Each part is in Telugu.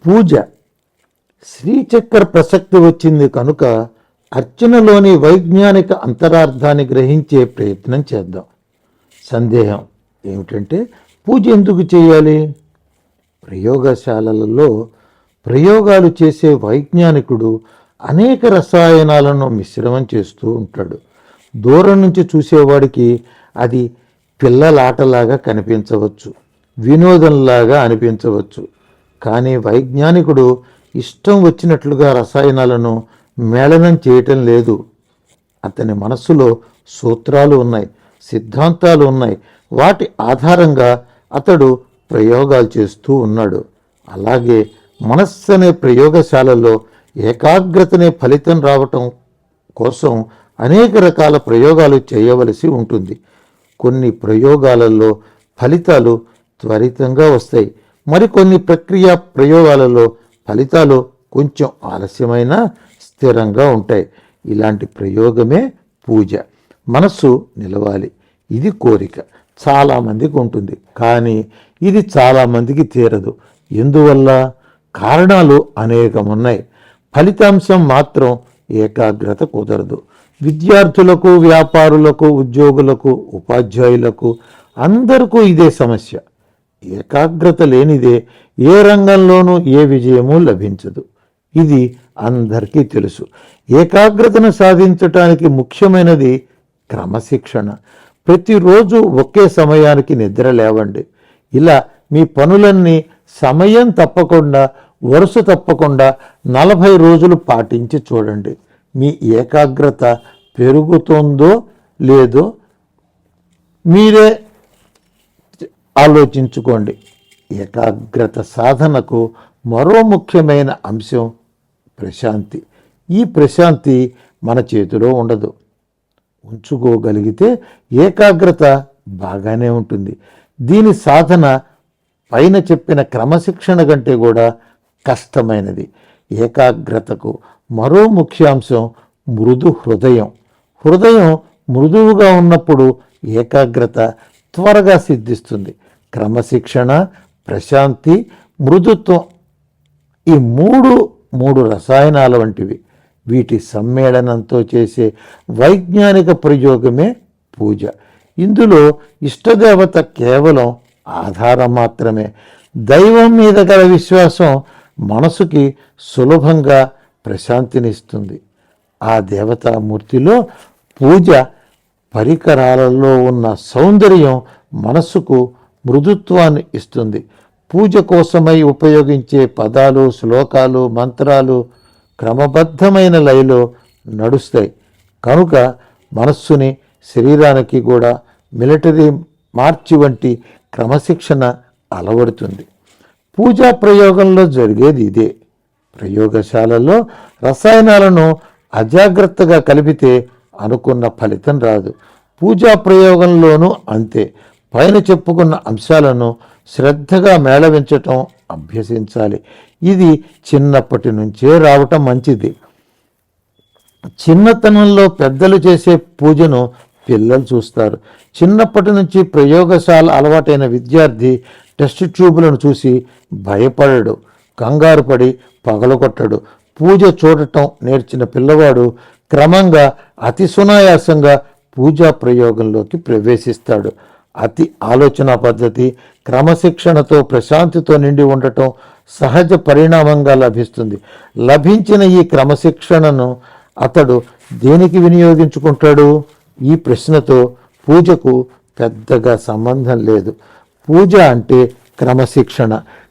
పూజ శ్రీచక్ర ప్రసక్తి వచ్చింది కనుక అర్చనలోని వైజ్ఞానిక అంతరార్థాన్ని గ్రహించే ప్రయత్నం చేద్దాం. సందేహం ఏమిటంటే పూజ ఎందుకు చేయాలి? ప్రయోగశాలలలో ప్రయోగాలు చేసే వైజ్ఞానికుడు అనేక రసాయనాలను మిశ్రమం చేస్తూ ఉంటాడు. దూరం నుంచి చూసేవాడికి అది పిల్లలాటలాగా కనిపించవచ్చు, వినోదంలాగా అనిపించవచ్చు. కానీ వైజ్ఞానికుడు ఇష్టం వచ్చినట్లుగా రసాయనాలను మేళనం చేయటం లేదు. అతని మనస్సులో సూత్రాలు ఉన్నాయి, సిద్ధాంతాలు ఉన్నాయి. వాటి ఆధారంగా అతడు ప్రయోగాలు చేస్తూ ఉన్నాడు. అలాగే మనస్సు అనే ప్రయోగశాలలో ఏకాగ్రతనే ఫలితం రావటం కోసం అనేక రకాల ప్రయోగాలు చేయవలసి ఉంటుంది. కొన్ని ప్రయోగాలలో ఫలితాలు త్వరితంగా వస్తాయి, మరికొన్ని ప్రక్రియ ప్రయోగాలలో ఫలితాలు కొంచెం ఆలస్యమైనా స్థిరంగా ఉంటాయి. ఇలాంటి ప్రయోగమే పూజ. మనస్సు నిలవాలి, ఇది కోరిక చాలామందికి ఉంటుంది, కానీ ఇది చాలామందికి తీరదు. ఎందువల్ల? కారణాలు అనేకమున్నాయి. ఫలితాంశం మాత్రం ఏకాగ్రత కుదరదు. విద్యార్థులకు, వ్యాపారులకు, ఉద్యోగులకు, ఉపాధ్యాయులకు అందరికీ ఇదే సమస్య. ఏకాగ్రత లేనిదే ఏ రంగంలోనూ ఏ విజయమూ లభించదు. ఇది అందరికీ తెలుసు. ఏకాగ్రతను సాధించటానికి ముఖ్యమైనది క్రమశిక్షణ. ప్రతిరోజు ఒకే సమయానికి నిద్ర లేవండి. ఇలా మీ పనులన్నీ సమయం తప్పకుండా, వరుస తప్పకుండా 40 రోజులు పాటించి చూడండి. మీ ఏకాగ్రత పెరుగుతుందో లేదో మీరే ఆలోచించుకోండి. ఏకాగ్రత సాధనకు మరో ముఖ్యమైన అంశం ప్రశాంతి. ఈ ప్రశాంతి మన చేతిలో ఉండదు. ఉంచుకోగలిగితే ఏకాగ్రత బాగానే ఉంటుంది. దీని సాధన పైన చెప్పిన క్రమశిక్షణ కంటే కూడా కష్టమైనది. ఏకాగ్రతకు మరో ముఖ్యాంశం మృదు హృదయం. హృదయం మృదువుగా ఉన్నప్పుడు ఏకాగ్రత త్వరగా సిద్ధిస్తుంది. క్రమశిక్షణ, ప్రశాంతి, మృదుత్వం ఈ మూడు రసాయనాల వంటివి. వీటి సమ్మేళనంతో చేసే వైజ్ఞానిక ప్రయోగమే పూజ. ఇందులో ఇష్టదేవత కేవలం ఆధారం మాత్రమే. దైవం మీద గల విశ్వాసం మనసుకి సులభంగా ప్రశాంతినిస్తుంది. ఆ దేవతామూర్తిలో పూజ పరికరాలలో ఉన్న సౌందర్యం మనస్సుకు మృదుత్వాన్ని ఇస్తుంది. పూజ కోసమై ఉపయోగించే పదాలు, శ్లోకాలు, మంత్రాలు క్రమబద్ధమైన లయలో నడుస్తాయి. కనుక మనస్సుని, శరీరానికి కూడా మిలిటరీ మార్చి వంటి క్రమశిక్షణ అలవడుతుంది. పూజా ప్రయోగంలో జరిగేది ఇదే. ప్రయోగశాలలో రసాయనాలను అజాగ్రత్తగా కలిపితే అనుకున్న ఫలితం రాదు. పూజా ప్రయోగంలోనూ అంతే. పైన చెప్పుకున్న అంశాలను శ్రద్ధగా మేళవించటం అభ్యసించాలి. ఇది చిన్నప్పటి నుంచే రావటం మంచిది. చిన్నతనంలో పెద్దలు చేసే పూజను పిల్లలు చూస్తారు. చిన్నప్పటి నుంచి ప్రయోగశాల అలవాటైన విద్యార్థి టెస్ట్ ట్యూబులను చూసి భయపడడు, కంగారు పడి పగలగొట్టడు. పూజ చూడటం నేర్చిన పిల్లవాడు క్రమంగా అతి సునాయాసంగా పూజా ప్రయోగంలోకి ప్రవేశిస్తాడు. అతి ఆలోచన పద్ధతి, క్రమశిక్షణతో ప్రశాంతితో నిండి ఉండటం సహజ పరిణామంగా లభిస్తుంది. లభించిన ఈ క్రమశిక్షణను అతడు దేనికి వినియోగించుకుంటాడు? ఈ ప్రశ్నతో పూజకు పెద్దగా సంబంధం లేదు. పూజ అంటే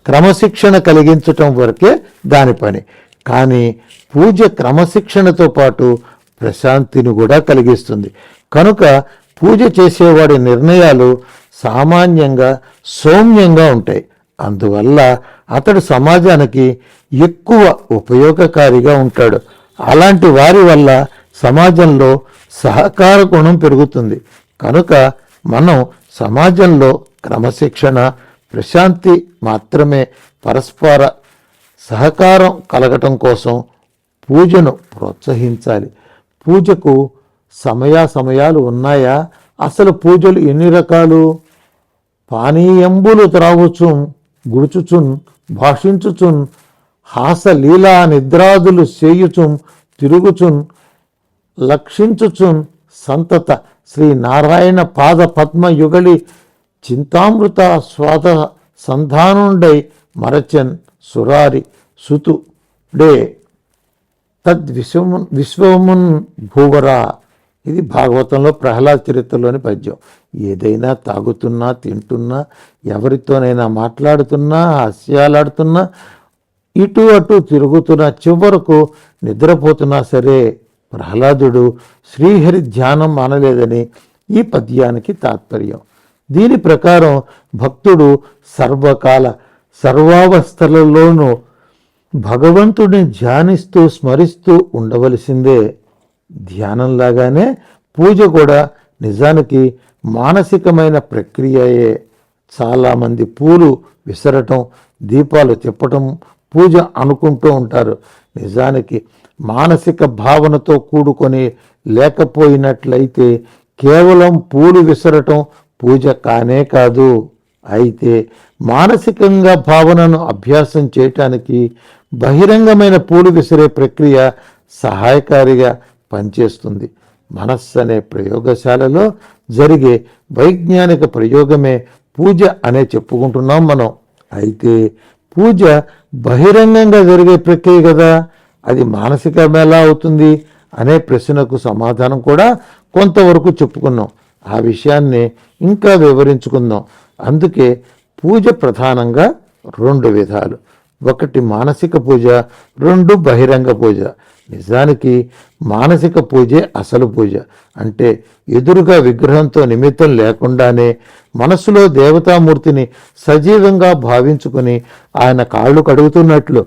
క్రమశిక్షణ కలిగించటం వరకే దాని పని. కానీ పూజ క్రమశిక్షణతో పాటు ప్రశాంతిని కూడా కలిగిస్తుంది. కనుక పూజ చేసేవాడి నిర్ణయాలు సామాన్యంగా సౌమ్యంగా ఉంటాయి. అందువల్ల అతడు సమాజానికి ఎక్కువ ఉపయోగకారిగా ఉంటాడు. అలాంటి వారి వల్ల సమాజంలో సహకార గుణం పెరుగుతుంది. కనుక మనం సమాజంలో క్రమశిక్షణ, ప్రశాంతి మాత్రమే పరస్పర సహకారం కలగటం కోసం పూజను ప్రోత్సహించాలి. పూజకు సమయాలు ఉన్నాయా? అసలు పూజలు ఎన్ని రకాలు? పానీయంబులు త్రాగుచున్, గుడుచుచున్, భాషించుచున్, హాసలీలా నిద్రాదులు చేయుచున్ తిరుగుచున్ లక్షించుచున్ సంతత శ్రీనారాయణ పాద పద్మ యుగళి చింతామృత స్వాద సంధానుండై మరచన్ సురారి సుతుడే విశ్వమున్ భూవరా. ఇది భాగవతంలో ప్రహ్లాద చరిత్రలోని పద్యం. ఏదైనా తాగుతున్నా, తింటున్నా, ఎవరితోనైనా మాట్లాడుతున్నా, హాస్యాలాడుతున్నా, ఇటు అటు తిరుగుతున్నా, చివరకు నిద్రపోతున్నా సరే ప్రహ్లాదుడు శ్రీహరి ధ్యానం మానలేదని ఈ పద్యానికి తాత్పర్యం. దీని ప్రకారం భక్తుడు సర్వకాల సర్వావస్థలలోనూ భగవంతుడిని ధ్యానిస్తూ స్మరిస్తూ ఉండవలసిందే. ధ్యానంలాగానే పూజ కూడా నిజానికి మానసికమైన ప్రక్రియయే. చాలామంది పూలు విసరటం, దీపాలు తిప్పటం పూజ అనుకుంటూ ఉంటారు. నిజానికి మానసిక భావనతో కూడుకొని లేకపోయినట్లయితే కేవలం పూలు విసరటం పూజ కానే కాదు. అయితే మానసికంగా భావనను అభ్యాసం చేయటానికి బహిరంగమైన పూలు విసిరే ప్రక్రియ సహాయకారిగా పనిచేస్తుంది. మనస్సు అనే ప్రయోగశాలలో జరిగే వైజ్ఞానిక ప్రయోగమే పూజ అనే చెప్పుకుంటున్నాం మనం. అయితే పూజ బహిరంగంగా జరిగే ప్రక్రియ కదా, అది మానసికం ఎలా అవుతుంది అనే ప్రశ్నకు సమాధానం కూడా కొంతవరకు చెప్పుకున్నాం. ఆ విషయాన్ని ఇంకా వివరించుకుందాం. అందుకే పూజ ప్రధానంగా 2 విధాలు. 1 మానసిక పూజ, 2 బహిరంగ పూజ. నిజానికి మానసిక పూజే అసలు పూజ. అంటే ఎదురుగా విగ్రహంతో నిమిత్తం లేకుండానే మనసులో దేవతామూర్తిని సజీవంగా భావించుకుని ఆయన కాళ్ళు కడుగుతున్నట్లు,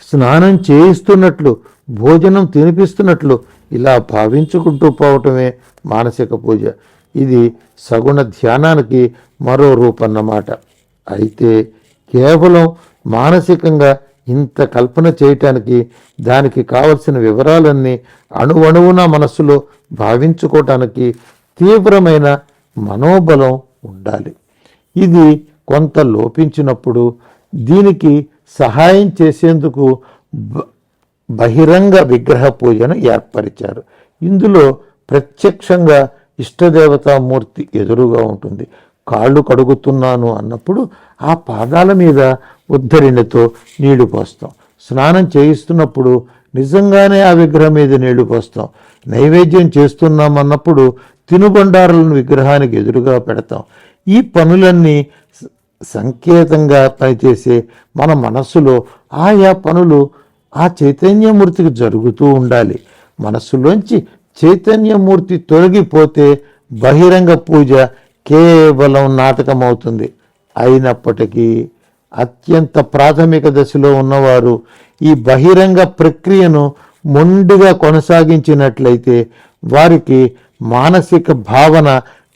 స్నానం చేయిస్తున్నట్లు, భోజనం తినిపిస్తున్నట్లు ఇలా భావించుకుంటూ పోవటమే మానసిక పూజ. ఇది సగుణ ధ్యానానికి మరో రూపన్నమాట. అయితే కేవలం మానసికంగా ఇంత కల్పన చేయటానికి దానికి కావలసిన వివరాలన్నీ అణువణువున మనస్సులో భావించుకోవటానికి తీవ్రమైన మనోబలం ఉండాలి. ఇది కొంత లోపించినప్పుడు దీనికి సహాయం చేసేందుకు బహిరంగ విగ్రహ పూజను ఏర్పరిచారు. ఇందులో ప్రత్యక్షంగా ఇష్టదేవతామూర్తి ఎదురుగా ఉంటుంది. కాళ్ళు కడుగుతున్నాను అన్నప్పుడు ఆ పాదాల మీద ఉద్ధరిణితో నీళ్లు పోస్తాం. స్నానం చేయిస్తున్నప్పుడు నిజంగానే ఆ విగ్రహం మీద నీళ్లు పోస్తాం. నైవేద్యం చేస్తున్నామన్నప్పుడు తినుబండారులను విగ్రహానికి ఎదురుగా పెడతాం. ఈ పనులన్నీ సంకేతంగా పనిచేసే మన మనస్సులో ఆయా పనులు ఆ చైతన్యమూర్తికి జరుగుతూ ఉండాలి. మనస్సులోంచి చైతన్యమూర్తి తొలగిపోతే బహిరంగ పూజ కేవలం నాటకం అవుతుంది. అయినప్పటికీ అత్యంత ప్రాథమిక దశలో ఉన్నవారు ఈ బహిరంగ ప్రక్రియను మొండిగా కొనసాగించినట్లయితే వారికి మానసిక భావన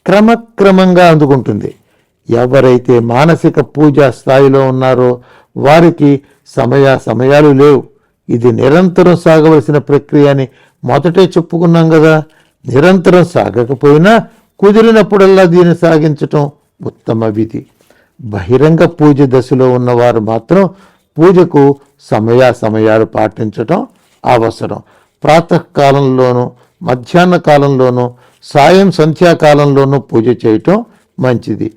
క్రమక్రమంగా అందుకుంటుంది. ఎవరైతే మానసిక పూజా స్థాయిలో ఉన్నారో వారికి సమయాలు లేవు. ఇది నిరంతరం సాగవలసిన ప్రక్రియ అని మొదటే చెప్పుకున్నాం కదా. నిరంతరం సాగకపోయినా కుదిరినప్పుడల్లా దీన్ని సాగించటం ఉత్తమ విధి. బహిరంగ పూజ దశలో ఉన్నవారు మాత్రం పూజకు సమయాలు పాటించటం అవసరం. ప్రాతకాలంలోనూ, మధ్యాహ్న కాలంలోనూ, సాయం సంధ్యాకాలంలోనూ పూజ చేయటం మంచిది.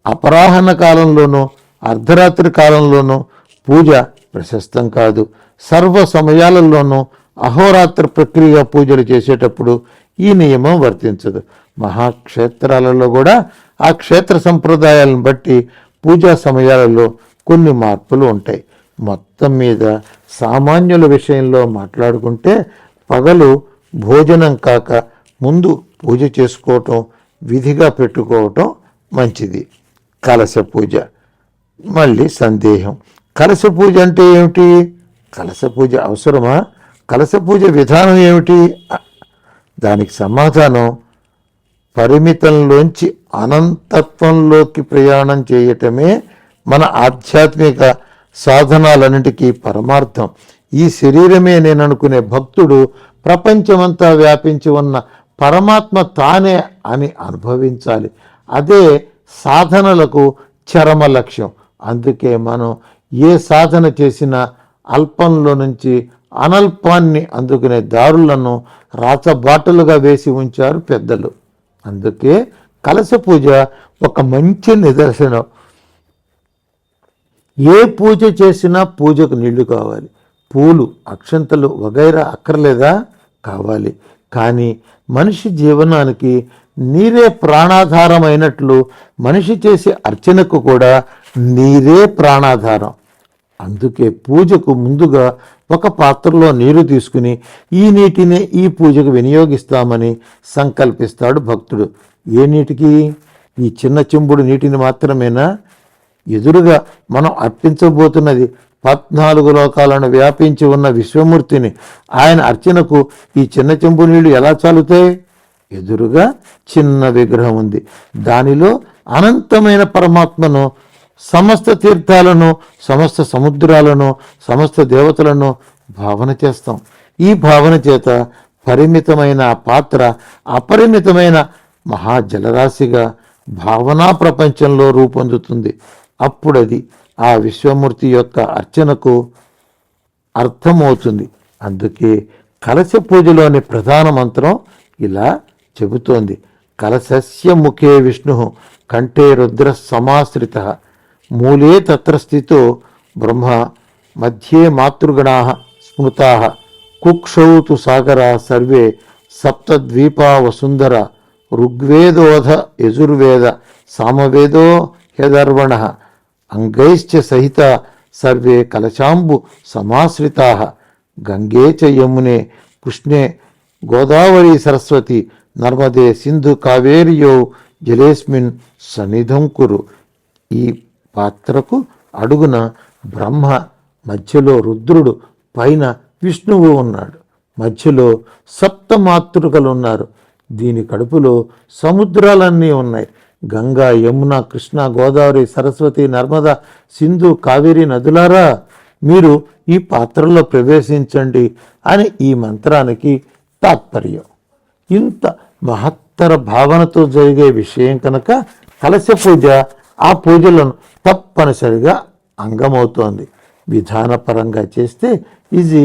అపరాహ్న కాలంలోనూ, అర్ధరాత్రి కాలంలోనూ పూజ ప్రశస్తం కాదు. సర్వ సమయాలలోనూ అహోరాత్ర ప్రక్రియ పూజలు చేసేటప్పుడు ఈ నియమం వర్తించదు. మహాక్షేత్రాలలో కూడా ఆ క్షేత్ర సంప్రదాయాలను బట్టి పూజా సమయాలలో కొన్ని మార్పులు ఉంటాయి. మొత్తం మీద సామాన్యుల విషయంలో మాట్లాడుకుంటే పగలు భోజనం కాక ముందు పూజ చేసుకోవటం, విధిగా పెట్టుకోవటం మంచిది. కలశ పూజ. మళ్ళీ సందేహం, కలశ పూజ అంటే ఏమిటి? కలశ పూజ అవసరమా? కలశ పూజ విధానం ఏమిటి? దానికి సమాధానం, పరిమితంలోంచి అనంతత్వంలోకి ప్రయాణం చేయటమే మన ఆధ్యాత్మిక సాధనాలన్నిటికీ పరమార్థం. ఈ శరీరమే నేను అనుకునే భక్తుడు ప్రపంచమంతా వ్యాపించి ఉన్న పరమాత్మ తానే అని అనుభవించాలి. అదే సాధనలకు చరమ లక్ష్యం. అందుకే మనం ఏ సాధన చేసినా అల్పంలో నుంచి అనల్పాన్ని అందుకునే దారులను రాచబాటలుగా వేసి ఉంచారు పెద్దలు. అందుకే కలశ పూజ ఒక మంచి నిదర్శనం. ఏ పూజ చేసినా పూజకు నీళ్లు కావాలి, పూలు, అక్షంతలు వగైరా అక్కర్లేదా? కావాలి. కానీ మనిషి జీవనానికి నీరే ప్రాణాధారమైనట్లు మనిషి చేసే అర్చనకు కూడా నీరే ప్రాణాధారం. అందుకే పూజకు ముందుగా ఒక పాత్రలో నీరు తీసుకుని ఈ నీటినే ఈ పూజకు వినియోగిస్తామని సంకల్పిస్తాడు భక్తుడు. ఏ నీటికి? ఈ చిన్న చెంబుడు నీటిని మాత్రమేనా? ఎదురుగా మనం అర్పించబోతున్నది 14 లోకాలను వ్యాపించి ఉన్న విశ్వమూర్తిని. ఆయన అర్చనకు ఈ చిన్న చెంబు నీళ్లు ఎలా చాలుతాయి? ఎదురుగా చిన్న విగ్రహం ఉంది, దానిలో అనంతమైన పరమాత్మను, సమస్త తీర్థాలను, సమస్త సముద్రాలను, సమస్త దేవతలను భావన చేస్తాం. ఈ భావన చేత పరిమితమైన పాత్ర అపరిమితమైన మహాజలరాశిగా భావనా ప్రపంచంలో రూపొందుతుంది. అప్పుడది ఆ విశ్వమూర్తి యొక్క అర్చనకు అర్థమవుతుంది. అందుకే కలశ పూజలోని ప్రధాన మంత్రం ఇలా చెబుతోంది: కలశస్య ముఖే విష్ణు కంఠే రుద్ర సమాశ్రిత మూలే తత్ర స్థితో బ్రహ్మ మధ్యే మాతృగణా స్మృతా కుక్షౌ తు సాగరా సర్వే సప్తద్వీపా వసుంధర ఋగ్వేదోధ యజుర్వేద సామవేదో హ్యదర్వణ అంగైశ్చ సహిత సర్వే కలశాంబు సమాశ్రితా గంగే చ యమునే కృష్ణే గోదావరి సరస్వతి నర్మదే సింధు కావేర్యో జలేస్మిన్ సన్నిధం కురు. ఈ పాత్రకు అడుగున బ్రహ్మ, మధ్యలో రుద్రుడు, పైన విష్ణువు ఉన్నాడు, మధ్యలో సప్తమాతృకలు ఉన్నారు. దీని కడుపులో సముద్రాలన్నీ ఉన్నాయి. గంగా, యమున, కృష్ణ, గోదావరి, సరస్వతి, నర్మద, సింధు, కావేరి నదులారా, మీరు ఈ పాత్రలో ప్రవేశించండి అని ఈ మంత్రానికి తాత్పర్యం. ఇంత మహత్తర భావనతో జరిగే విషయం కనుక కలశ పూజ ఆ పూజలను తప్పనిసరిగా అంగమవుతోంది. విధానపరంగా చేస్తే ఇది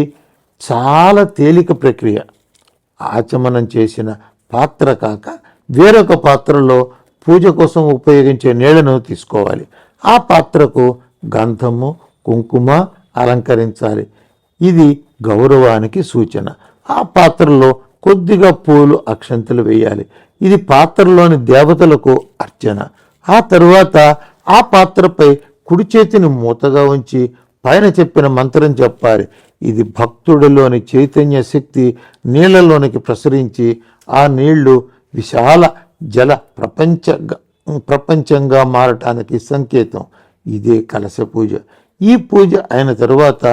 చాలా తేలిక ప్రక్రియ. ఆచమనం చేసిన పాత్ర కాక వేరొక పాత్రలో పూజ కోసం ఉపయోగించే నీళ్లను తీసుకోవాలి. ఆ పాత్రకు గంధము, కుంకుమ అలంకరించాలి. ఇది గౌరవానికి సూచన. ఆ పాత్రలో కొద్దిగా పూలు, అక్షంతలు వేయాలి. ఇది పాత్రలోని దేవతలకు అర్చన. ఆ తరువాత ఆ పాత్రపై కుడి చేతిని మూతగా ఉంచి పైన చెప్పిన మంత్రం చెప్పాలి. ఇది భక్తుడిలోని చైతన్య శక్తి నీళ్లలోనికి ప్రసరించి ఆ నీళ్లు విశాల జల ప్రపంచంగా మారటానికి సంకేతం. ఇదే కలశ పూజ. ఈ పూజ అయిన తరువాత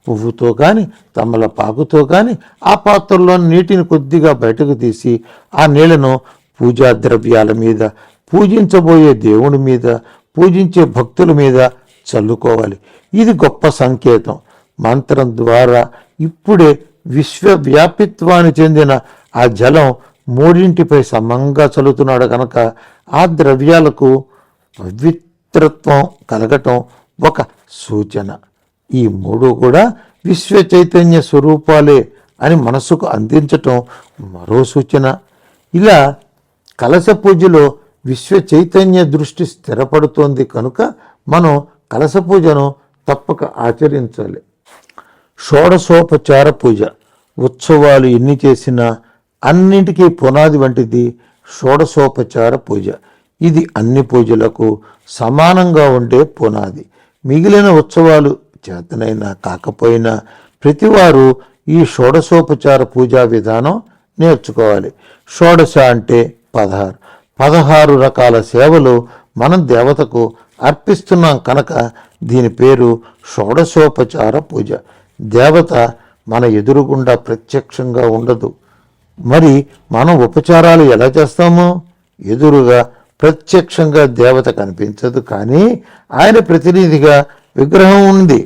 పువ్వుతో కానీ తమలపాకుతో కానీ ఆ పాత్రలో నీటిని కొద్దిగా బయటకు తీసి ఆ నీళ్లను పూజా ద్రవ్యాల మీద, పూజించబోయే దేవుని మీద, పూజించే భక్తుల మీద చల్లుకోవాలి. ఇది గొప్ప సంకేతం. మంత్రం ద్వారా ఇప్పుడే విశ్వవ్యాపిత్వాన్ని చెందిన ఆ జలం మూడింటిపై సమంగా చల్లుతున్నాడు కనుక ఆ ద్రవ్యాలకు పవిత్రత్వం కలగటం ఒక సూచన. ఈ మూడు కూడా విశ్వ చైతన్య స్వరూపాలే అని మనసుకు అందించటం మరో సూచన. ఇలా కలశ పూజలో విశ్వ చైతన్య దృష్టి స్థిరపడుతోంది కనుక మనం కలశ పూజను తప్పక ఆచరించాలి. షోడశోపచార పూజ. ఉత్సవాలు ఎన్ని చేసినా అన్నింటికీ పునాది వంటిది షోడశోపచార పూజ. ఇది అన్ని పూజలకు సమానంగా ఉండే పునాది. మిగిలిన ఉత్సవాలు చేతనైనా కాకపోయినా ప్రతివారు ఈ షోడశోపచార పూజా విధానం నేర్చుకోవాలి. షోడశ అంటే 16 రకాల సేవలు మనం దేవతకు అర్పిస్తున్నాం కనుక దీని పేరు షోడశోపచార పూజ. దేవత మన ఎదురుగుండా ప్రత్యక్షంగా ఉండదు. మరి మనం ఉపచారాలు ఎలా చేస్తాము? ఎదురుగా ప్రత్యక్షంగా దేవత కనిపించదు, కానీ ఆయన ప్రతినిధిగా విగ్రహం ఉంది.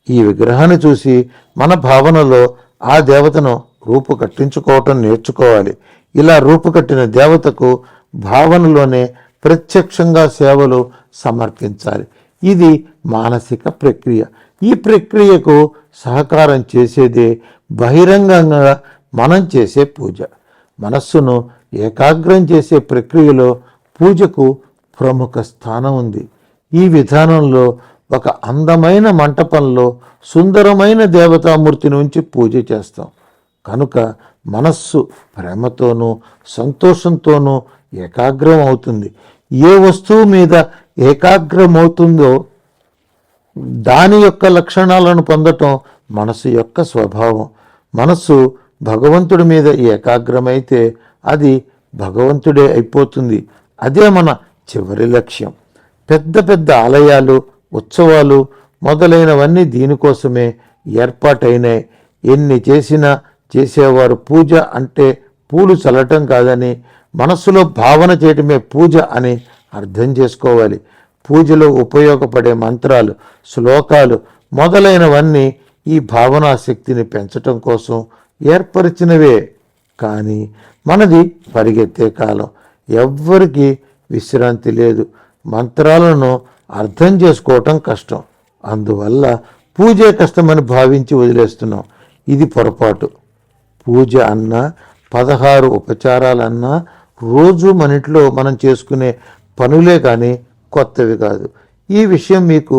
ఈ విగ్రహాన్ని చూసి మన భావనలో ఆ దేవతను రూపు కట్టించుకోవటం నేర్చుకోవాలి. ఇలా రూపుకట్టిన దేవతకు భావనలోనే ప్రత్యక్షంగా సేవలు సమర్పించాలి. ఇది మానసిక ప్రక్రియ. ఈ ప్రక్రియకు సహకారం చేసేదే బహిరంగంగా మనం చేసే పూజ. మనస్సును ఏకాగ్రం చేసే ప్రక్రియలో పూజకు ప్రముఖ స్థానం ఉంది. ఈ విధానంలో ఒక అందమైన మంటపంలో సుందరమైన దేవతామూర్తిని ఉంచి పూజ చేస్తాం. కనుక మనస్సు ప్రేమతోనూ సంతోషంతోనూ ఏకాగ్రం అవుతుంది. ఏ వస్తువు మీద ఏకాగ్రమవుతుందో దాని యొక్క లక్షణాలను పొందటం మనసు యొక్క స్వభావం. మనస్సు భగవంతుడి మీద ఏకాగ్రమైతే అది భగవంతుడే అయిపోతుంది. అదే మన చివరి లక్ష్యం. పెద్ద పెద్ద ఆలయాలు, ఉత్సవాలు మొదలైనవన్నీ దీనికోసమే ఏర్పాటైనాయి. ఎన్ని చేసినా చేసేవారు పూజ అంటే పూలు చల్లటం కాదని, మనస్సులో భావన చేయటమే పూజ అని అర్థం చేసుకోవాలి. పూజలో ఉపయోగపడే మంత్రాలు, శ్లోకాలు మొదలైనవన్నీ ఈ భావనా శక్తిని పెంచటం కోసం ఏర్పరిచినవే. కానీ మనది పరిగెత్తే కాలం, ఎవ్వరికీ విశ్రాంతి లేదు. మంత్రాలను అర్థం చేసుకోవటం కష్టం. అందువల్ల పూజే కష్టమని భావించి వదిలేస్తున్నాం. ఇది పొరపాటు. పూజ అన్నా 16 ఉపచారాలన్నా రోజు మన ఇంట్లో మనం చేసుకునే పనులే కానీ కొత్తవి కాదు. ఈ విషయం మీకు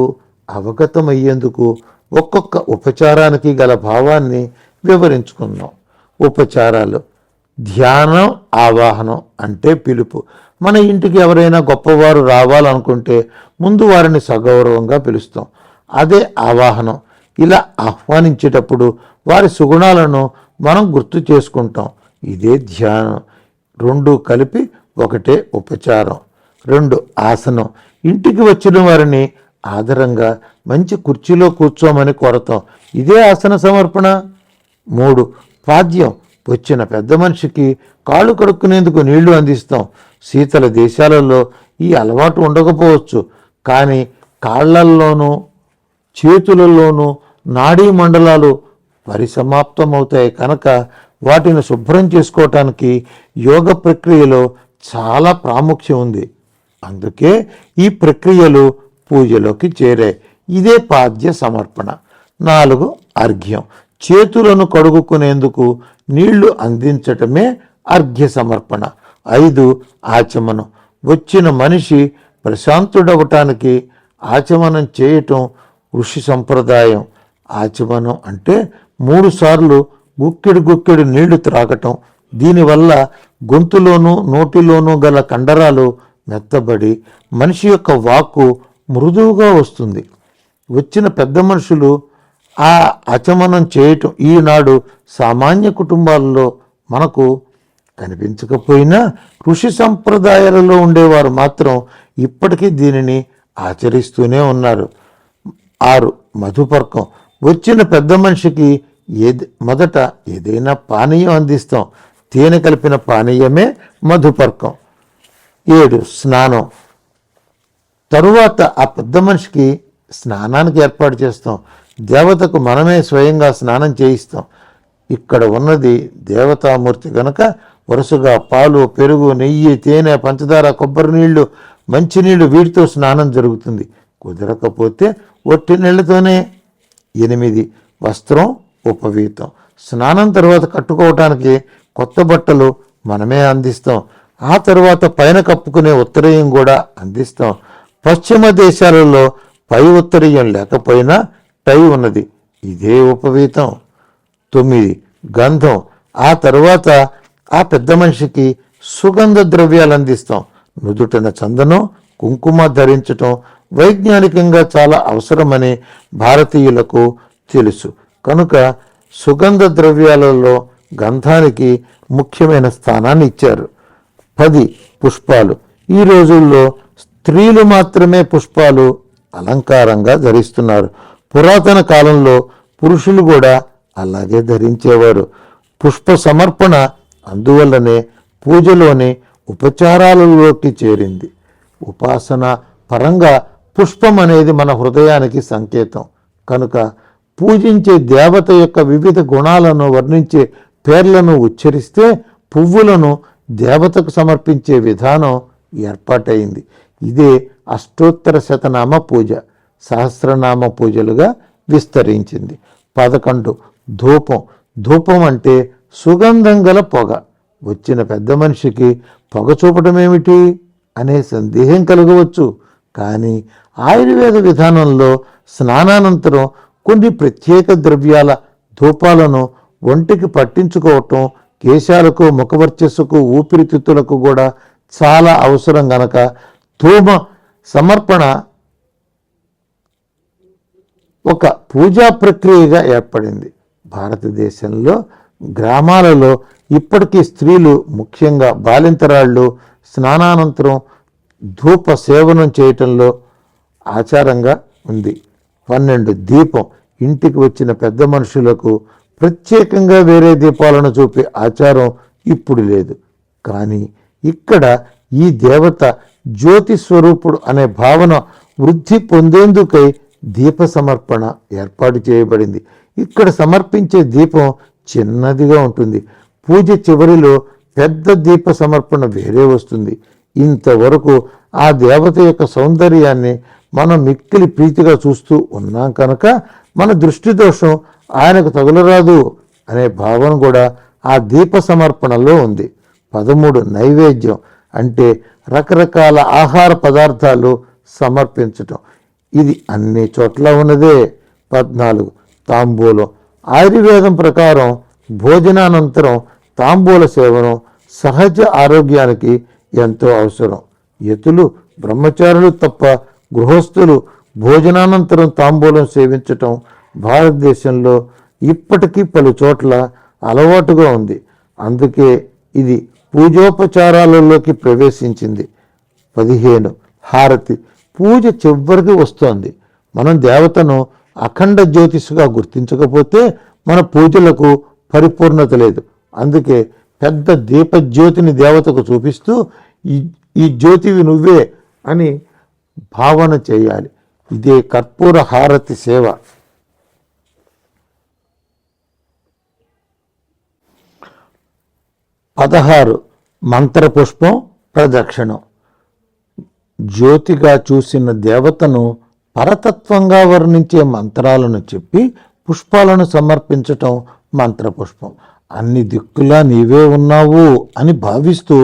అవగతమయ్యేందుకు ఒక్కొక్క ఉపచారానికి గల భావాన్ని వివరించుకుందాం. ఉపచారాలు: ధ్యానం, ఆవాహనం అంటే పిలుపు. మన ఇంటికి ఎవరైనా గొప్పవారు రావాలనుకుంటే ముందు వారిని సగౌరవంగా పిలుస్తాం. అదే ఆవాహనం. ఇలా ఆహ్వానించేటప్పుడు వారి సుగుణాలను మనం గుర్తు చేసుకుంటాం. ఇదే ధ్యానం. రెండు కలిపి ఒకటే ఉపచారం. 2 ఆసనం. ఇంటికి వచ్చిన వారిని ఆదరంగా మంచి కుర్చీలో కూర్చోమని కోరతాం. ఇదే ఆసన సమర్పణ. 3 పాద్యం. వచ్చిన పెద్ద మనిషికి కాళ్ళు కడుక్కునేందుకు నీళ్లు అందిస్తాం. శీతల దేశాలలో ఈ అలవాటు ఉండకపోవచ్చు, కానీ కాళ్లల్లోనూ చేతులలోనూ నాడీ మండలాలు పరిసమాప్తమవుతాయి కనుక వాటిని శుభ్రం చేసుకోవటానికి యోగ ప్రక్రియలో చాలా ప్రాముఖ్యం ఉంది. అందుకే ఈ ప్రక్రియలు పూజలోకి చేరాయి. ఇదే పాద్య సమర్పణ. 4 అర్ఘ్యం. చేతులను కడుగుకునేందుకు నీళ్లు అందించటమే అర్ఘ్య సమర్పణ. 5 ఆచమనం. వచ్చిన మనిషి ప్రశాంతుడవటానికి ఆచమనం చేయటం ఋషి సంప్రదాయం. ఆచమనం అంటే 3 సార్లు గుక్కెడు నీళ్లు త్రాగటం. దీనివల్ల గొంతులోనూ నోటిలోనూ గల కండరాలు మెత్తబడి మనిషి యొక్క వాక్కు మృదువుగా వస్తుంది. వచ్చిన పెద్ద మనుషులు ఆ ఆచమనం చేయటం ఈనాడు సామాన్య కుటుంబాలలో మనకు కనిపించకపోయినా ఋషి సంప్రదాయాలలో ఉండేవారు మాత్రం ఇప్పటికీ దీనిని ఆచరిస్తూనే ఉన్నారు. 6 మధుపర్కం. వచ్చిన పెద్ద మనిషికి మొదట ఏదైనా పానీయం అందిస్తాం. తేనె కలిపిన పానీయమే మధుపర్కం. 7 స్నానం. తరువాత ఆ పెద్ద మనిషికి స్నానానికి ఏర్పాటు చేస్తాం. దేవతకు మనమే స్వయంగా స్నానం చేయిస్తాం. ఇక్కడ ఉన్నది దేవతామూర్తి కనుక వరుసగా పాలు, పెరుగు, నెయ్యి, తేనె, పంచదార, కొబ్బరి నీళ్లు, మంచినీళ్లు వీటితో స్నానం జరుగుతుంది. కుదరకపోతే ఒట్టి నీళ్లతోనే. 8 వస్త్రం, ఉపవీతం. స్నానం తర్వాత కట్టుకోవటానికి కొత్త బట్టలు మనమే అందిస్తాం. ఆ తర్వాత పైన కప్పుకునే ఉత్తరీయం కూడా అందిస్తాం. పశ్చిమ దేశాలలో పై ఉత్తరీయం లేకపోయినా టై ఉన్నది. ఇదే ఉపవీతం. 9 గంధం. ఆ తర్వాత ఆ పెద్ద మనిషికి సుగంధ ద్రవ్యాలు అందిస్తాం. నుదుటన చందనం, కుంకుమ ధరించటం వైజ్ఞానికంగా చాలా అవసరమని భారతీయులకు తెలుసు కనుక సుగంధ ద్రవ్యాలలో గంధానికి ముఖ్యమైన స్థానాన్ని ఇచ్చారు. 10 పుష్పాలు. ఈ రోజుల్లో స్త్రీలు మాత్రమే పుష్పాలు అలంకారంగా ధరిస్తున్నారు. పురాతన కాలంలో పురుషులు కూడా అలాగే ధరించేవారు. పుష్ప సమర్పణ అందువల్లనే పూజలోని ఉపచారాలలోకి చేరింది. ఉపాసన పరంగా పుష్పం అనేది మన హృదయానికి సంకేతం కనుక పూజించే దేవత యొక్క వివిధ గుణాలను వర్ణించే పేర్లను ఉచ్చరిస్తే పువ్వులను దేవతకు సమర్పించే విధానం ఏర్పాటైంది. ఇదే అష్టోత్తర శతనామ పూజ, సహస్రనామ పూజలుగా విస్తరించింది. 11 ధూపం. ధూపం అంటే సుగంధం గల పొగ. వచ్చిన పెద్ద మనిషికి పొగ చూపటం ఏమిటి అనే సందేహం కలగవచ్చు. కానీ ఆయుర్వేద విధానంలో స్నానానంతరం కొన్ని ప్రత్యేక ద్రవ్యాల ధూపాలను ఒంటికి పట్టించుకోవటం కేశాలకు, ముఖవర్చస్సుకు, ఊపిరితిత్తులకు కూడా చాలా అవసరం గనక ధూమ సమర్పణ ఒక పూజా ప్రక్రియగా ఏర్పడింది. భారతదేశంలో గ్రామాలలో ఇప్పటికీ స్త్రీలు, ముఖ్యంగా బాలింతరాళ్ళు, స్నానానంతరం ధూప సేవనం చేయటంలో ఆచారంగా ఉంది. 12 దీపం. ఇంటికి వచ్చిన పెద్ద మనుషులకు ప్రత్యేకంగా వేరే దీపాలను చూపే ఆచారం ఇప్పుడు లేదు. కానీ ఇక్కడ ఈ దేవత జ్యోతి స్వరూపుడు అనే భావన వృద్ధి పొందేందుకై దీప సమర్పణ ఏర్పాటు చేయబడింది. ఇక్కడ సమర్పించే దీపం చిన్నదిగా ఉంటుంది. పూజ చివరిలో పెద్ద దీప సమర్పణ వేరే వస్తుంది. ఇంతవరకు ఆ దేవత యొక్క సౌందర్యాన్ని మనం మిక్కిలి ప్రీతిగా చూస్తూ ఉన్నాం కనుక మన దృష్టి దోషం ఆయనకు తగులరాదు అనే భావన కూడా ఆ దీప సమర్పణలో ఉంది. 13 నైవేద్యం అంటే రకరకాల ఆహార పదార్థాలు సమర్పించటం. ఇది అన్ని చోట్ల ఉన్నదే. 14 తాంబూలం. ఆయుర్వేదం ప్రకారం భోజనానంతరం తాంబూల సేవనం సహజ ఆరోగ్యానికి ఎంతో అవసరం. యతులు, బ్రహ్మచారులు తప్ప గృహస్థులు భోజనానంతరం తాంబూలం సేవించటం భారతదేశంలో ఇప్పటికీ పలు చోట్ల అలవాటుగా ఉంది. అందుకే ఇది పూజోపచారాలలోకి ప్రవేశించింది. 15 హారతి. పూజ చివరికి వస్తోంది. మనం దేవతను అఖండ జ్యోతిష్గా గుర్తించకపోతే మన పూజలకు పరిపూర్ణత లేదు. అందుకే పెద్ద దీపజ్యోతిని దేవతకు చూపిస్తూ ఈ జ్యోతివి నువ్వే అని భావన చేయాలి. ఇదే కర్పూర హారతి సేవ. 16 మంత్రపుష్పం ప్రదక్షిణం. జ్యోతిగా చూసిన దేవతను పరతత్వంగా వర్ణించే మంత్రాలను చెప్పి పుష్పాలను సమర్పించటం మంత్రపుష్పం. అన్ని దిక్కులా నీవే ఉన్నావు అని భావిస్తూ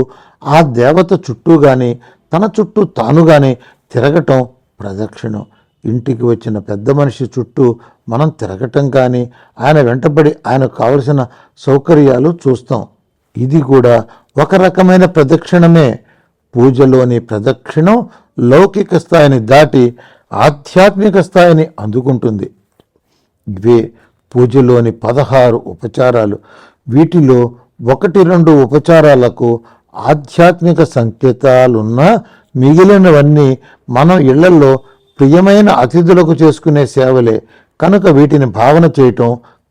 ఆ దేవత చుట్టూ కానీ తన చుట్టూ తాను కానీ తిరగటం ప్రదక్షిణం. ఇంటికి వచ్చిన పెద్ద మనిషి చుట్టూ మనం తిరగటం కానీ ఆయన వెంటబడి ఆయనకు కావలసిన సౌకర్యాలు చూస్తాం. ఇది కూడా ఒక రకమైన ప్రదక్షిణమే. పూజలోని ప్రదక్షిణం లౌకిక స్థాయిని దాటి ఆధ్యాత్మిక స్థాయిని అందుకుంటుంది. ఇవే పూజలోని 16 ఉపచారాలు. వీటిలో 1-2 ఉపచారాలకు ఆధ్యాత్మిక సంకేతాలున్నా మిగిలినవన్నీ మనం ఇళ్లలో ప్రియమైన అతిథులకు చేసుకునే సేవలే కనుక వీటిని భావన చేయటం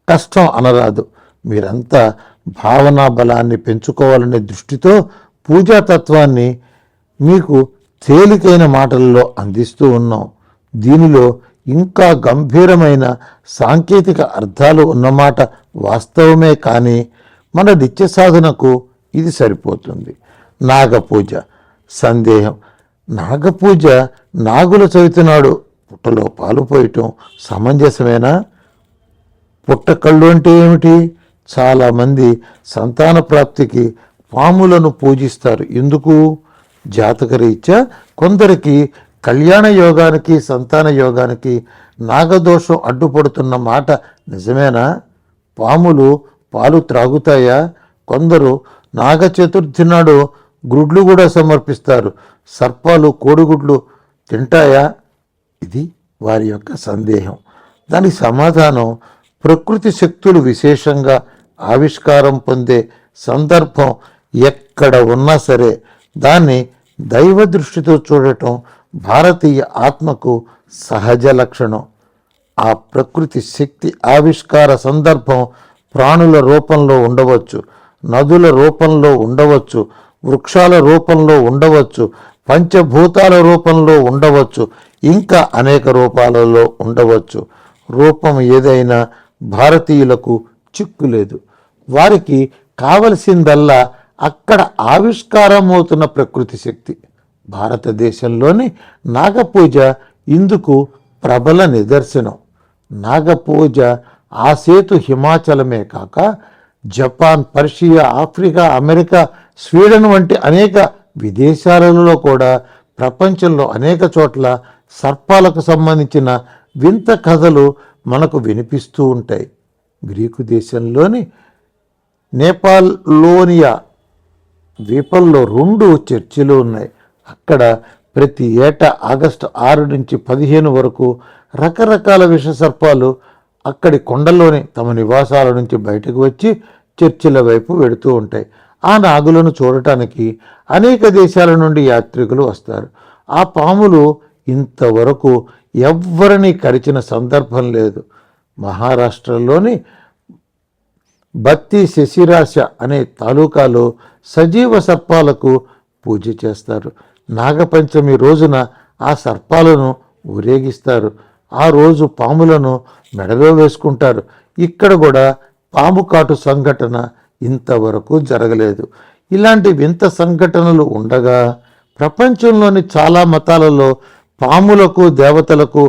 కష్టం అనరాదు. మీరంతా భావనా బలాన్ని పెంచుకోవాలనే దృష్టితో పూజాతత్వాన్ని మీకు తేలికైన మాటల్లో అందిస్తూ ఉన్నాం. దీనిలో ఇంకా గంభీరమైన సాంకేతిక అర్థాలు ఉన్నమాట వాస్తవమే. కానీ మన నిత్య సాధనకు ఇది సరిపోతుంది. నాగపూజ. సందేహం. నాగపూజ నాగుల చవితి నాడు పుట్టలో పాలు పోయటం సమంజసమేనా? పుట్టకళ్ళు అంటే ఏమిటి? చాలామంది సంతాన ప్రాప్తికి పాములను పూజిస్తారు. ఎందుకు? జాతకరీత్యా కొందరికి కళ్యాణ యోగానికి, సంతాన యోగానికి నాగదోషం అడ్డుపడుతున్న మాట నిజమేనా? పాములు పాలు త్రాగుతాయా? కొందరు నాగ చతుర్థి నాడు గుడ్లు కూడా సమర్పిస్తారు. సర్పాలు కోడిగుడ్లు తింటాయా? ఇది వారి యొక్క సందేహం. దానికి సమాధానం, ప్రకృతి శక్తులు విశేషంగా ఆవిష్కారం పొందే సందర్భం ఎక్కడ ఉన్నా సరే దాన్ని దైవ దృష్టితో చూడటం భారతీయ ఆత్మకు సహజ లక్షణం. ఆ ప్రకృతి శక్తి ఆవిష్కార సందర్భం ప్రాణుల రూపంలో ఉండవచ్చు, నదుల రూపంలో ఉండవచ్చు, వృక్షాల రూపంలో ఉండవచ్చు, పంచభూతాల రూపంలో ఉండవచ్చు, ఇంకా అనేక రూపాలలో ఉండవచ్చు. రూపం ఏదైనా భారతీయులకు చిక్కులేదు. వారికి కావలసిందల్లా అక్కడ ఆవిష్కారమవుతున్న ప్రకృతి శక్తి. భారతదేశంలోని నాగపూజ ఇందుకు ప్రబల నిదర్శనం. నాగపూజ ఆ సేతు హిమాచలమే కాక Japan, Persia, Africa, America, Sweden వంటి అనేక విదేశాలలో కూడా ప్రపంచంలో అనేక చోట్ల సర్పాలకు సంబంధించిన వింత కథలు మనకు వినిపిస్తూ ఉంటాయి. గ్రీకు దేశంలోని నేపాల్లోనియా ద్వీపంలో 2 చర్చిలు ఉన్నాయి. అక్కడ ప్రతి ఏటా ఆగస్టు 6 నుంచి 15 వరకు రకరకాల విషసర్పాలు అక్కడి కొండల్లోని తమ నివాసాల నుంచి బయటకు వచ్చి చర్చిల వైపు వెడుతూ ఉంటాయి. ఆ నాగులను చూడటానికి అనేక దేశాల నుండి యాత్రికులు వస్తారు. ఆ పాములు ఇంతవరకు ఎవ్వరిని కరిచిన సందర్భం లేదు. మహారాష్ట్రలోని బత్తి శశిరాశ అనే తాలూకాలో సజీవ సర్పాలకు పూజ చేస్తారు. నాగపంచమి రోజున ఆ సర్పాలను ఊరేగిస్తారు. ఆ రోజు పాములను మెడలో వేసుకుంటారు. ఇక్కడ కూడా పాము కాటు సంఘటన ఇంతవరకు జరగలేదు. ఇలాంటి వింత సంఘటనలు ఉండగా ప్రపంచంలోని చాలా మతాలలో పాములకు దేవతలకు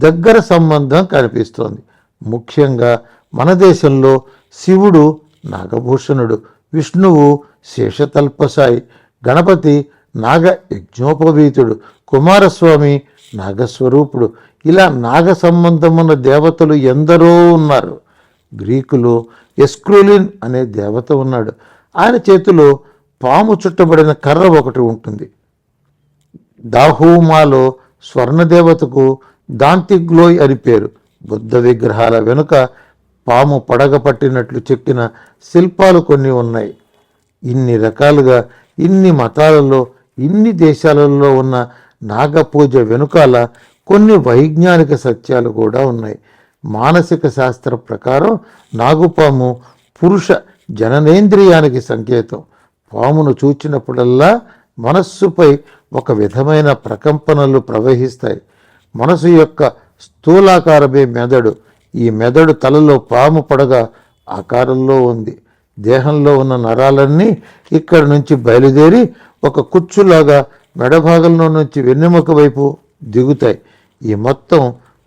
దగ్గర సంబంధం కనిపిస్తోంది. ముఖ్యంగా మన దేశంలో శివుడు నాగభూషణుడు, విష్ణువు శేషతల్పసాయి, గణపతి నాగ యజ్ఞోపవీతుడు, కుమారస్వామి నాగస్వరూపుడు, ఇలా నాగ సంబంధమున్న దేవతలు ఎందరో ఉన్నారు. గ్రీకులో ఎస్క్రోలిన్ అనే దేవత ఉన్నాడు. ఆయన చేతిలో పాము చుట్టబడిన కర్ర ఒకటి ఉంటుంది. దాహూమాలో స్వర్ణదేవతకు దాంతిగ్లోయ్ అని పేరు. బుద్ధ విగ్రహాల వెనుక పాము పడగ పట్టినట్లు చెక్కిన శిల్పాలు కొన్ని ఉన్నాయి. ఇన్ని రకాలుగా ఇన్ని మతాలలో ఇన్ని దేశాలలో ఉన్న నాగపూజ వెనుకాల కొన్ని వైజ్ఞానిక సత్యాలు కూడా ఉన్నాయి. మానసిక శాస్త్ర ప్రకారం నాగుపాము పురుష జననేంద్రియానికి సంకేతం. పామును చూచినప్పుడల్లా మనస్సుపై ఒక విధమైన ప్రకంపనలు ప్రవహిస్తాయి. మనసు యొక్క స్థూలాకారమే మెదడు. ఈ మెదడు తలలో పాము పడగ ఆకారంలో ఉంది. దేహంలో ఉన్న నరాలన్నీ ఇక్కడి నుంచి బయలుదేరి ఒక కుచ్చులాగా మెడభాగంలో నుంచి వెన్నెముక వైపు దిగుతాయి. ఈ మొత్తం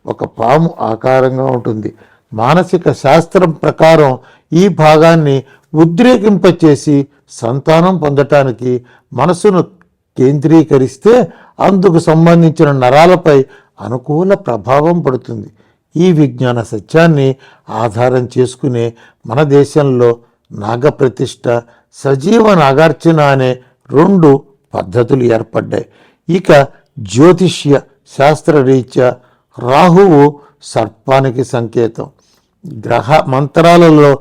ఒక పాము ఆకారంగా ఉంటుంది. మానసిక శాస్త్రం ప్రకారం ఈ భాగాన్ని ఉద్రేకింపచేసి సంతానం పొందటానికి మనసును కేంద్రీకరిస్తే అందుకు సంబంధించిన నరాలపై అనుకూల ప్రభావం పడుతుంది. ఈ విజ్ఞాన సత్యాన్ని ఆధారం చేసుకునే మన దేశంలో నాగప్రతిష్ఠ, సజీవ నాగార్చన అనే 2 పద్ధతులు ఏర్పడ్డాయి. ఇక జ్యోతిష్య శాస్త్రరీత్యా రాహువు సర్పానికి సంకేతం. గ్రహ మంత్రాలలో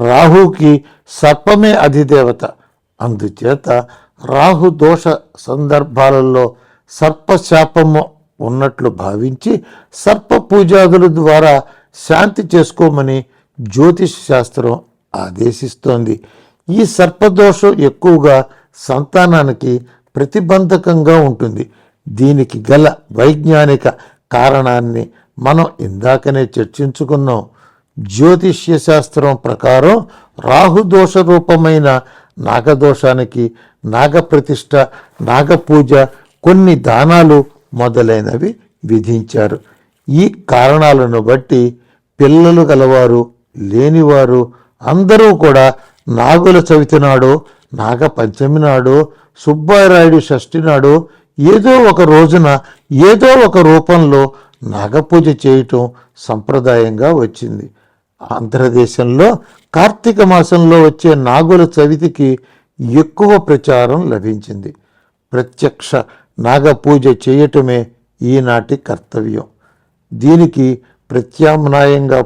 రాహుకి సర్పమే అధిదేవత. అందుచేత రాహు దోష సందర్భాలలో సర్పశాపము ఉన్నట్లు భావించి సర్ప పూజాదుల ద్వారా శాంతి చేసుకోమని జ్యోతిష్ శాస్త్రం ఆదేశిస్తోంది. ఈ సర్పదోషం ఎక్కువగా సంతానానికి ప్రతిబంధకంగా ఉంటుంది. దీనికి గల వైజ్ఞానిక కారణాన్ని మనం ఇందాకనే చర్చించుకున్నాం. జ్యోతిష్య శాస్త్రం ప్రకారం రాహుదోష రూపమైన నాగదోషానికి నాగప్రతిష్ఠ, నాగపూజ, కొన్ని దానాలు మొదలైనవి విధించారు. ఈ కారణాలను బట్టి పిల్లలు గలవారు లేనివారు అందరూ కూడా నాగుల చవితి నాడో, నాగపంచమి నాడో, సుబ్బారాయుడు షష్ఠి నాడో ఏదో ఒక రోజున ఏదో ఒక రూపంలో నాగపూజ చేయటం సంప్రదాయంగా వచ్చింది. ఆంధ్రదేశంలో కార్తీక మాసంలో వచ్చే నాగుల చవితికి ఎక్కువ ప్రచారం లభించింది. ప్రత్యక్ష నాగపూజ చేయటమే ఈనాటి కర్తవ్యం. దీనికి ప్రత్యామ్నాయంగా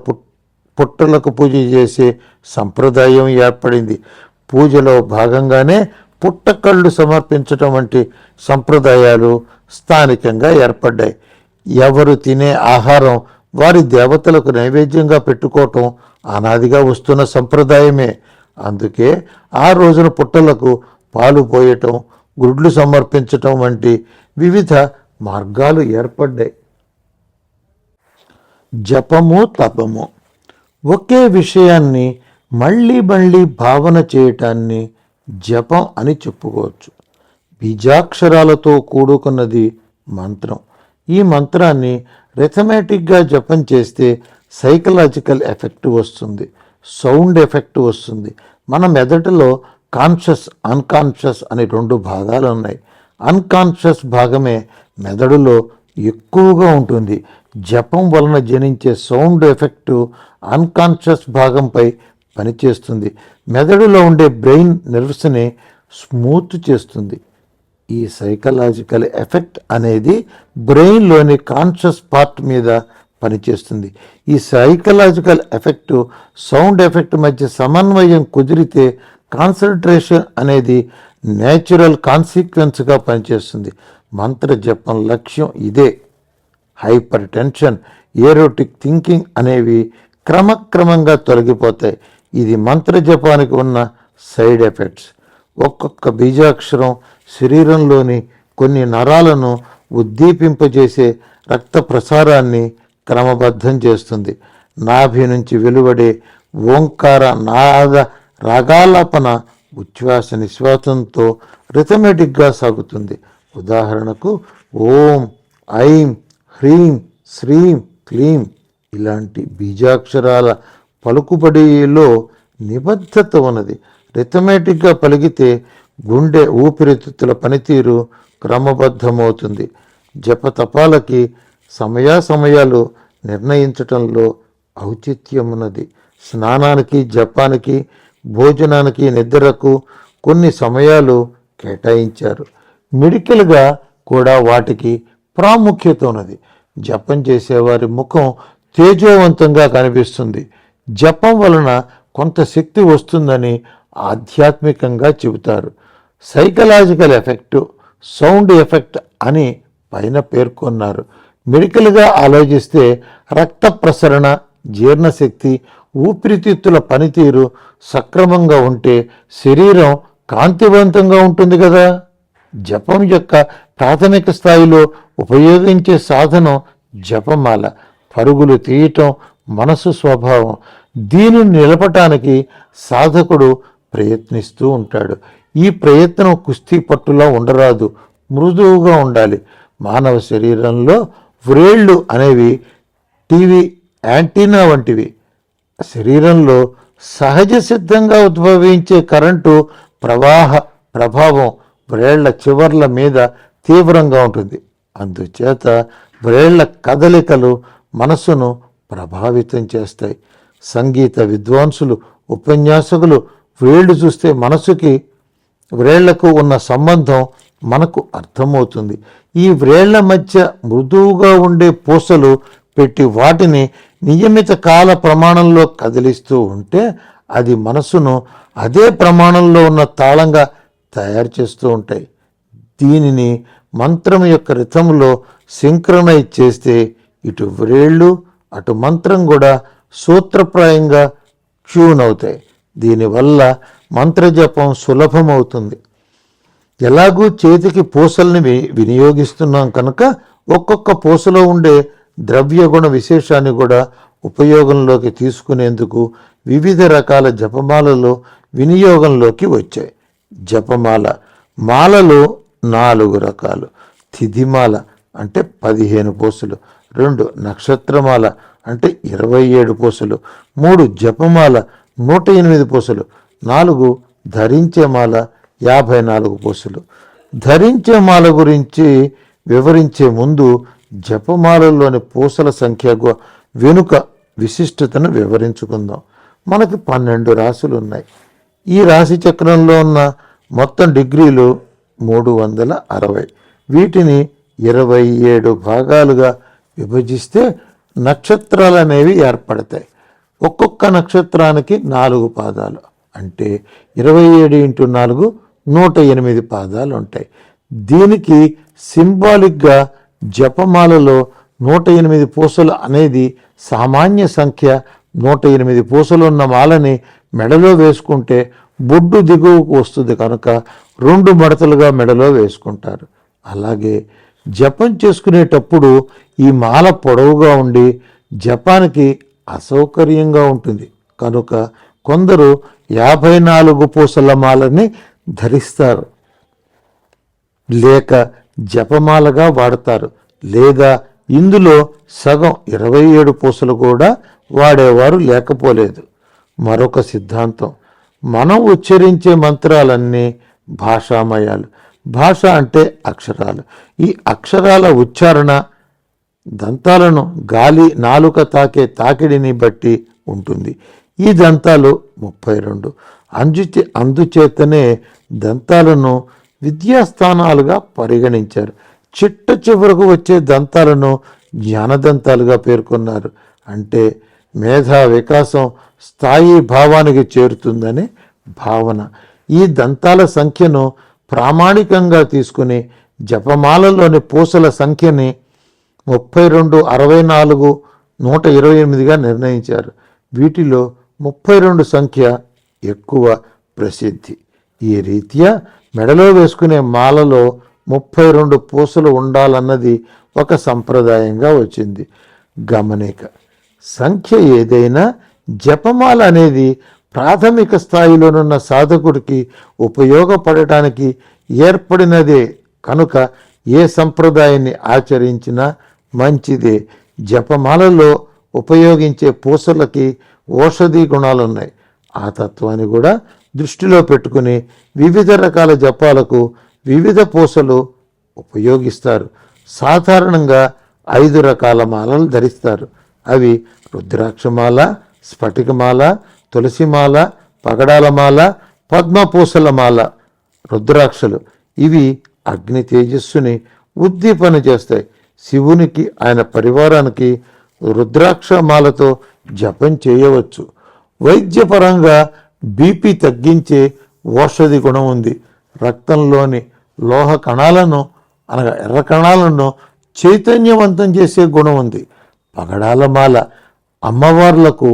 పుట్టలకు పూజ చేసే సంప్రదాయం ఏర్పడింది. పూజలో భాగంగానే పుట్టకళ్ళు సమర్పించటం వంటి సంప్రదాయాలు స్థానికంగా ఏర్పడ్డాయి. ఎవరు తినే ఆహారం వారి దేవతలకు నైవేద్యంగా పెట్టుకోవటం అనాదిగా వస్తున్న సంప్రదాయమే. అందుకే ఆ రోజున పుట్టలకు పాలు పోయటం, గుడ్లు సమర్పించటం వంటి వివిధ మార్గాలు ఏర్పడ్డాయి. జపము, తపము ఒకే విషయాన్ని మళ్ళీ మళ్ళీ భావన చేయటాన్ని జపం అని చెప్పుకోవచ్చు. బీజాక్షరాలతో కూడుకున్నది మంత్రం. ఈ మంత్రాన్ని రిథమెటిక్గా జపం చేస్తే సైకలాజికల్ ఎఫెక్ట్ వస్తుంది, సౌండ్ ఎఫెక్ట్ వస్తుంది. మన మెదడులో కాన్షియస్, అన్కాన్షియస్ అనే 2 భాగాలు ఉన్నాయి. అన్కాన్షియస్ భాగమే మెదడులో ఎక్కువగా ఉంటుంది. జపం వలన జనించే సౌండ్ ఎఫెక్టు అన్కాన్షియస్ భాగంపై పనిచేస్తుంది. మెదడులో ఉండే బ్రెయిన్ నెర్వ్స్ని స్మూత్ చేస్తుంది. ఈ సైకలాజికల్ ఎఫెక్ట్ అనేది బ్రెయిన్లోని కాన్షియస్ పార్ట్ మీద పనిచేస్తుంది. ఈ సైకలాజికల్ ఎఫెక్ట్ సౌండ్ ఎఫెక్ట్ మధ్య సమన్వయం కుదిరితే కాన్సన్ట్రేషన్ అనేది నేచురల్ కాన్సిక్వెన్స్గా పనిచేస్తుంది. మంత్ర జపం లక్ష్యం ఇదే. హైపర్ టెన్షన్, ఏరోటిక్ థింకింగ్ అనేవి క్రమక్రమంగా తొలగిపోతాయి. ఇది మంత్ర జపానికి ఉన్న సైడ్ ఎఫెక్ట్స్. ఒక్కొక్క బీజాక్షరం శరీరంలోని కొన్ని నరాలను ఉద్దీపింపజేసే రక్త ప్రసారాన్ని క్రమబద్ధం చేస్తుంది. నాభి నుంచి వెలువడే ఓంకార నాద రాగాలాపన ఉచ్ఛ్వాస నిశ్వాసంతో రిథమెటిక్గా సాగుతుంది. ఉదాహరణకు ఓం, ఐం, హ్రీం, శ్రీం, క్లీం ఇలాంటి బీజాక్షరాల పలుకుబడిలో నిబద్ధత ఉన్నది. రిథమెటిక్గా పలికితే గుండె ఊపిరితిత్తుల పనితీరు క్రమబద్ధమవుతుంది. జపతపాలకి సమయాలు నిర్ణయించటంలో ఔచిత్యం ఉన్నది. స్నానానికి, జపానికి, భోజనానికి, నిద్రకు కొన్ని సమయాలు కేటాయించారు. మెడికల్గా కూడా వాటికి ప్రాముఖ్యత ఉన్నది. జపం చేసేవారి ముఖం తేజోవంతంగా కనిపిస్తుంది. జపం వలన కొంత శక్తి వస్తుందని ఆధ్యాత్మికంగా చెబుతారు. సైకలాజికల్ ఎఫెక్టు, సౌండ్ ఎఫెక్ట్ అని పైన పేర్కొన్నారు. మెడికల్గా ఆలోచిస్తే రక్త ప్రసరణ, జీర్ణశక్తి, ఊపిరితిత్తుల పనితీరు సక్రమంగా ఉంటే శరీరం కాంతివంతంగా ఉంటుంది కదా. జపం యొక్క ప్రాథమిక స్థాయిలో ఉపయోగించే సాధనం జపమాల. పరుగులు తీయటం మనసు స్వభావం. దీనిని నిలపటానికి సాధకుడు ప్రయత్నిస్తూ ఉంటాడు. ఈ ప్రయత్నం కుస్తీ పట్టులా ఉండరాదు, మృదువుగా ఉండాలి. మానవ శరీరంలో వ్రేళ్ళు అనేవి టీవీ యాంటీనా వంటివి. శరీరంలో సహజ సిద్ధంగా ఉద్భవించే కరెంటు ప్రభావం వ్రేళ్ల చివర్ల మీద తీవ్రంగా ఉంటుంది. అందుచేత వ్రేళ్ల కదలికలు మనసును ప్రభావితం చేస్తాయి. సంగీత విద్వాంసులు, ఉపన్యాసకులు వ్రేళ్లు చూస్తే మనసుకి వ్రేళ్లకు ఉన్న సంబంధం మనకు అర్థమవుతుంది. ఈ వ్రేళ్ల మధ్య మృదువుగా ఉండే పూసలు పెట్టి వాటిని నియమిత కాల ప్రమాణంలో కదిలిస్తూ ఉంటే అది మనసును అదే ప్రమాణంలో ఉన్న తాళంగా తయారు చేస్తూ ఉంటాయి. దీనిని మంత్రం యొక్క రిథంలో సింక్రనైజ్ చేస్తే ఇటు వ్రేళ్ళు అటు మంత్రం కూడా సూత్రప్రాయంగా ట్యూన్ అవుతాయి. దీనివల్ల మంత్రజపం సులభమవుతుంది. ఎలాగూ చేతికి పూసల్ని వినియోగిస్తున్నాం కనుక ఒక్కొక్క పూసలో ఉండే ద్రవ్యగుణ విశేషాన్ని కూడా ఉపయోగంలోకి తీసుకునేందుకు వివిధ రకాల జపమాలలో వినియోగంలోకి వచ్చాయి. జపమాల మాలలో 4 రకాలు. తిథిమాల అంటే 15 పూసలు, 2 నక్షత్రమాల అంటే 27 పూసలు, 3 జపమాల 108 పూసలు, 4 ధరించే మాల 54 పూసలు. ధరించే మాల గురించి వివరించే ముందు జపమాలలోని పూసల సంఖ్య వెనుక విశిష్టతను వివరించుకుందాం. మనకి 12 రాశులు ఉన్నాయి. ఈ రాశి చక్రంలో ఉన్న మొత్తం డిగ్రీలు 360. వీటిని 27 భాగాలుగా విభజిస్తే నక్షత్రాలు అనేవి ఏర్పడతాయి. ఒక్కొక్క నక్షత్రానికి 4 పాదాలు అంటే 27 × 4 108 పాదాలు ఉంటాయి. దీనికి సింబాలిక్గా జపమాలలో 108 పూసలు అనేది సామాన్య సంఖ్య. 108 పూసలు ఉన్న మాలని మెడలో వేసుకుంటే బొడ్డు దిగువకు వస్తుంది కనుక 2 మడతలుగా మెడలో వేసుకుంటారు. అలాగే జపం చేసుకునేటప్పుడు ఈ మాల పొడవుగా ఉండి జపానికి అసౌకర్యంగా ఉంటుంది కనుక కొందరు 54 పూసల మాలని ధరిస్తారు, లేక జపమాలగా వాడతారు. లేదా ఇందులో సగం 27 పూసలు కూడా వాడేవారు లేకపోలేదు. మరొక సిద్ధాంతం, మనం ఉచ్చరించే మంత్రాలన్నీ భాషామయాలు. భాష అంటే అక్షరాలు. ఈ అక్షరాల ఉచ్చారణ దంతాలను గాలి నాలుక తాకే తాకిడిని బట్టి ఉంటుంది. ఈ దంతాలు 32. అందుచేతనే దంతాలను విద్యాస్థానాలుగా పరిగణించారు. చిట్ట చివరకు వచ్చే దంతాలను జ్ఞానదంతాలుగా పేర్కొన్నారు. అంటే మేధా వికాసం స్థాయి భావానికి చేరుతుందనే భావన. ఈ దంతాల సంఖ్యను ప్రామాణికంగా తీసుకుని జపమాలలోని పూసల సంఖ్యని 32, 64, 128గా నిర్ణయించారు. వీటిలో 32 సంఖ్య ఎక్కువ ప్రసిద్ధి. ఈ రీత్యా మెడలో వేసుకునే మాలలో 32 పూసలు ఉండాలన్నది ఒక సంప్రదాయంగా వచ్చింది. గమనిక, సంఖ్య ఏదైనా జపమాల అనేది ప్రాథమిక స్థాయిలోనున్న సాధకుడికి ఉపయోగపడటానికి ఏర్పడినదే కనుక ఏ సంప్రదాయాన్ని ఆచరించినా మంచిదే. జపమాలలో ఉపయోగించే పూసలకి ఔషధీ గుణాలున్నాయి. ఆ తత్వాన్ని కూడా దృష్టిలో పెట్టుకుని వివిధ రకాల జపాలకు వివిధ పూసలు ఉపయోగిస్తారు. సాధారణంగా 5 రకాల మాలలు ధరిస్తారు. అవి రుద్రాక్షమాల, స్ఫటికమాల, తులసిమాల, పగడాలమాల, పద్మపూసల మాల. రుద్రాక్షలు ఇవి అగ్ని తేజస్సుని ఉద్దీపన చేస్తాయి. శివునికి ఆయన పరివారానికి రుద్రాక్షమాలతో జపం చేయవచ్చు. వైద్యపరంగా బీపీ తగ్గించే ఔషధి గుణం ఉంది. రక్తంలోని లోహ కణాలను అనగా ఎర్ర కణాలను చైతన్యవంతం చేసే గుణం ఉంది. పగడాల మాల, అమ్మవార్లకు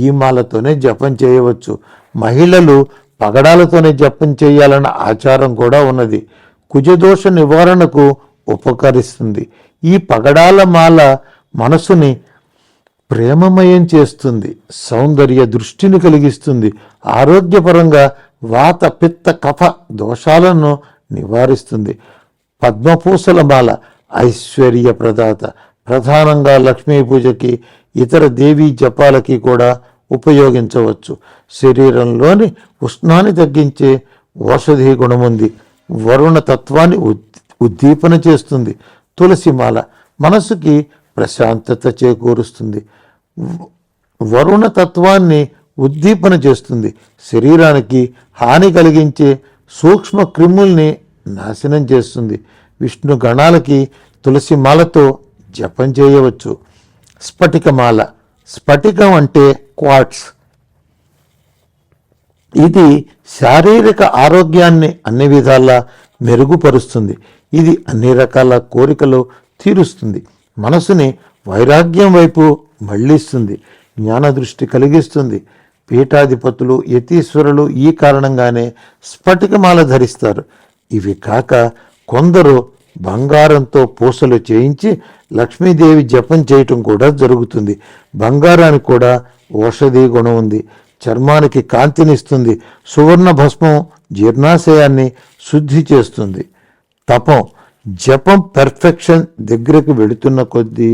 ఈ మాలతోనే జపం చేయవచ్చు. మహిళలు పగడాలతోనే జపం చేయాలన్న ఆచారం కూడా ఉన్నది. కుజదోష నివారణకు ఉపకరిస్తుంది. ఈ పగడాల మాల మనసుని ప్రేమమయం చేస్తుంది, సౌందర్య దృష్టిని కలిగిస్తుంది. ఆరోగ్యపరంగా వాత పిత్త కఫ దోషాలను నివారిస్తుంది. పద్మపూసల మాల ఐశ్వర్య ప్రదాత. ప్రధానంగా లక్ష్మీ పూజకి, ఇతర దేవీ జపాలకి కూడా ఉపయోగించవచ్చు. శరీరంలోని ఉష్ణాన్ని తగ్గించే ఔషధీ గుణముంది. వరుణ తత్వాన్ని ఉద్దీపన చేస్తుంది. తులసిమాల మనసుకి ప్రశాంతత చేకూరుస్తుంది. వరుణ తత్వాన్ని ఉద్దీపన చేస్తుంది. శరీరానికి హాని కలిగించే సూక్ష్మ క్రిముల్ని నాశనం చేస్తుంది. విష్ణు గణాలకి తులసిమాలతో జపం చేయవచ్చు. స్ఫటికమాల, స్ఫటికం అంటే క్వార్ట్స్. ఇది శారీరక ఆరోగ్యాన్ని అన్ని విధాలా మెరుగుపరుస్తుంది. ఇది అన్ని రకాల కోరికలు తీరుస్తుంది. మనసుని వైరాగ్యం వైపు మళ్లిస్తుంది. జ్ఞానదృష్టి కలిగిస్తుంది. పీఠాధిపతులు, యతీశ్వరులు ఈ కారణంగానే స్ఫటికమాల ధరిస్తారు. ఇవి కాక కొందరు బంగారంతో పూసలు చేయించి లక్ష్మీదేవి జపం చేయటం కూడా జరుగుతుంది. బంగారానికి కూడా ఔషధీ గుణం ఉంది. చర్మానికి కాంతినిస్తుంది. సువర్ణ భస్మం జీర్ణాశయాన్ని శుద్ధి చేస్తుంది. తపం, జపం పెర్ఫెక్షన్ దగ్గరకు వెళుతున్న కొద్దీ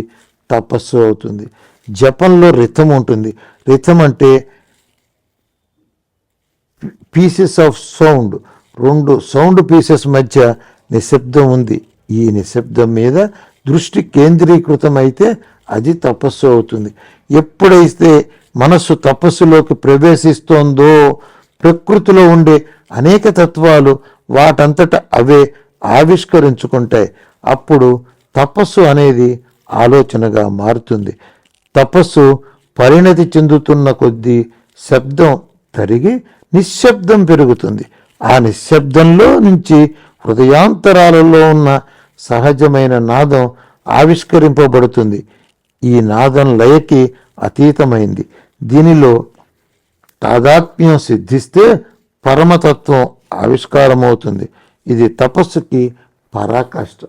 తపస్సు అవుతుంది. జపంలో రిథం ఉంటుంది. రిథం అంటే pieces of sound. 2 sound pieces మధ్య నిశ్శబ్దం ఉంది. ఈ నిశ్శబ్దం మీద దృష్టి కేంద్రీకృతమైతే అది తపస్సు అవుతుంది. ఎప్పుడైతే మనస్సు తపస్సులోకి ప్రవేశిస్తోందో ప్రకృతిలో ఉండే అనేక తత్వాలు వాటంతట అవే ఆవిష్కరించుకుంటాయి. అప్పుడు తపస్సు అనేది ఆలోచనగా మారుతుంది. తపస్సు పరిణతి చెందుతున్న కొద్దీ శబ్దం తరిగి నిశ్శబ్దం పెరుగుతుంది. ఆ నిశ్శబ్దంలో నుంచి హృదయాంతరాలలో ఉన్న సహజమైన నాదం ఆవిష్కరింపబడుతుంది. ఈ నాదం లయకి అతీతమైంది. దీనిలో తాదాత్మ్యం సిద్ధిస్తే పరమతత్వం ఆవిష్కారమవుతుంది. ఇది తపస్సుకి పరాకాష్ట.